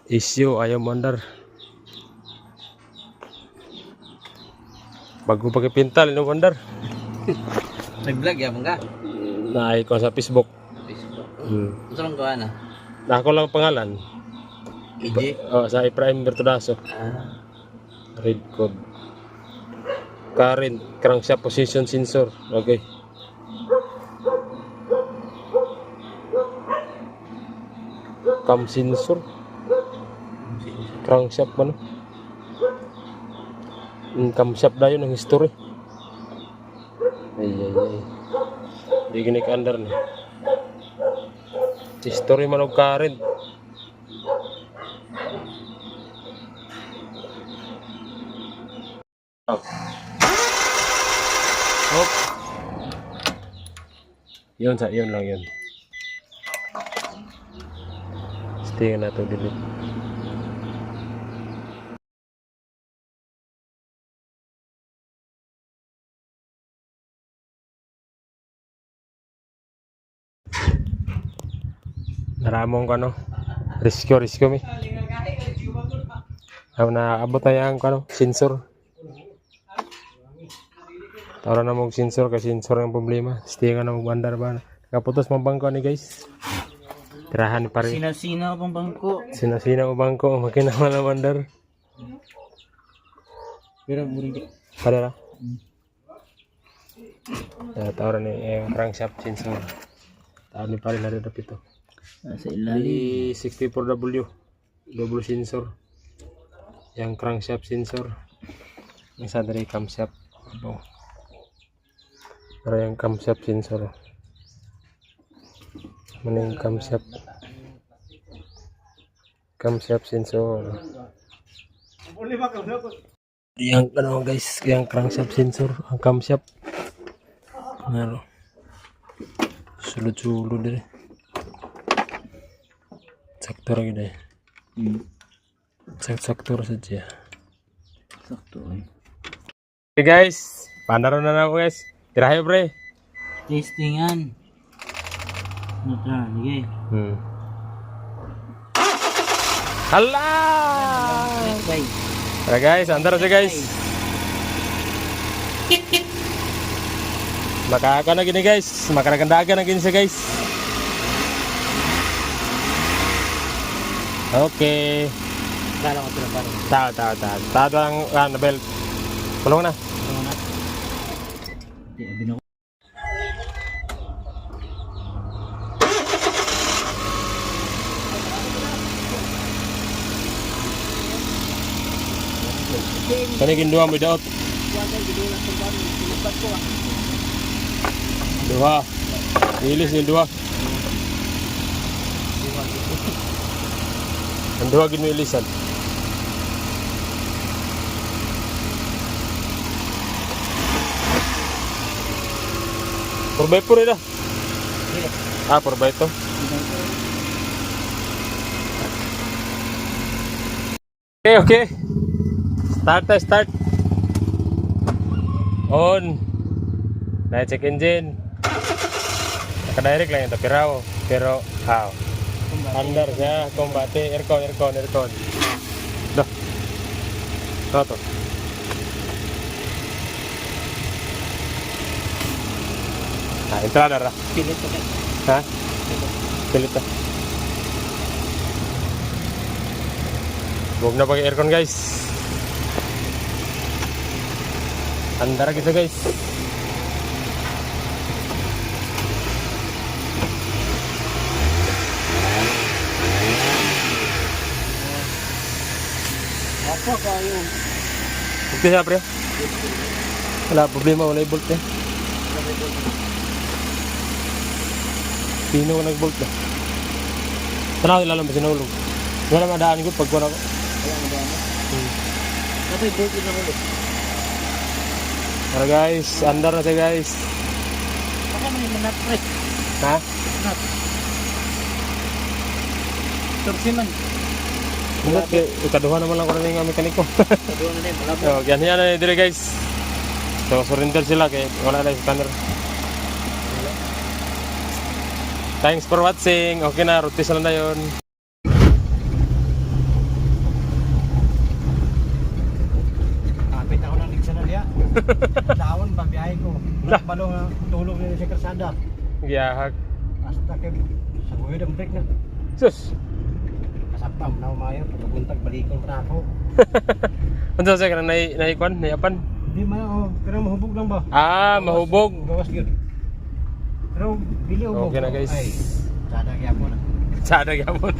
Issue ayaw mandar. Bago pagpintal no mandar. Nag-vlog ya bangga. Naay ko sa Facebook. Facebook. Hmm. Unsa man gawa na? Ako lang pangalan. Iji. Oh, sa Efraim Bertudaso. Red code. Current crankshaft position sensor. Okay. Cam sensor. Crankshaft man. Camshaft na yun ang history. Ay. Di gini ka andar ni. History man og current. Oh. Hop. Yun lang yun. Stay na to delete. Naramong ko no. Rescue mi. Na abot na yang ko sensor. Tara na mong sensor kasi sensor ang problema. Stay ka na mong bandar ba. Nakaputos mong bangko ni guys. Tirahan ni pare. Sina-sina pang bangko. Sina-sina mo bangko. Makinama na bandar. Pero muri. Pare ra. Tara ni crankshaft sensor. Tara ni pare na dapat ito. Sa ilalim. 64W. Double sensor. Yang crankshaft sensor. Yang sa dari camshaft. Abaw. Pero yung camshaft sensor. Mana yung camshaft? Camshaft sensor. Yang ano guys, yung crankshaft sensor, ang camshaft. Ano? Sulod-sulod din. Sakto lagi deh. Sakto saja. Sakto. Oke guys, pandaron na ako guys. Tirahay pre. Testingan. Natra, sige. Hala! Guys. Tara guys, andar aja guys. Makaka na gini guys. Makaragandagan na gini siya guys. Oke. Kala ko sila pare. Tahu ang belt. Kulong na. Di abino. Kanigin dua mo daot. Dua. Ilis ni dua. Ang dua gid mo ilisan. Por by dah. Por by to. Okay. Start. On. Na-check engine. Naka-direct lang ito, pero how? Under siya, combate, aircon. Dah. Toto. Nah, entrada ra. Pilit ko. Ha? Pilit ta. Huwag na pag-aircon guys. Andar kita guys. Apa kayo? Bukti siya pre. Wala problema, wala i-bolt eh. Sino nag-bolt na? Tanaw ilalang ba sinulog? Wala madaan ko pag wala ko. Wala mo daan. Kapay bolt na ulit. Tara guys, andar na siya guys. Baka man yung manat pre. Ha? Manat. Tursiman. Hindi, ikaduha naman lang ko na yung mekaniko. Kaduha na din, malabo. So, yan na dire guys. So, surrender sila kaya wala na yung scanner. Thanks for watching. Okay na, rotis lang na yun. Kapit ako ng ligsa na diya. Daon, pagbiyahe ko. Balong tulog nila sa karsada. Giyahag. Hasta kay sa buhay ng break na. Sus! Kasapam na umayo. Pagkabuntag, balikon para ako. Ano sa ka na naikwan? Naiapan? Di man ako. Pero mahubog lang ba? Ah, mahubog. Gawas yun. Pero bili ubog. Okay na guys. Ay, sada kaya po na. Sada gyapon.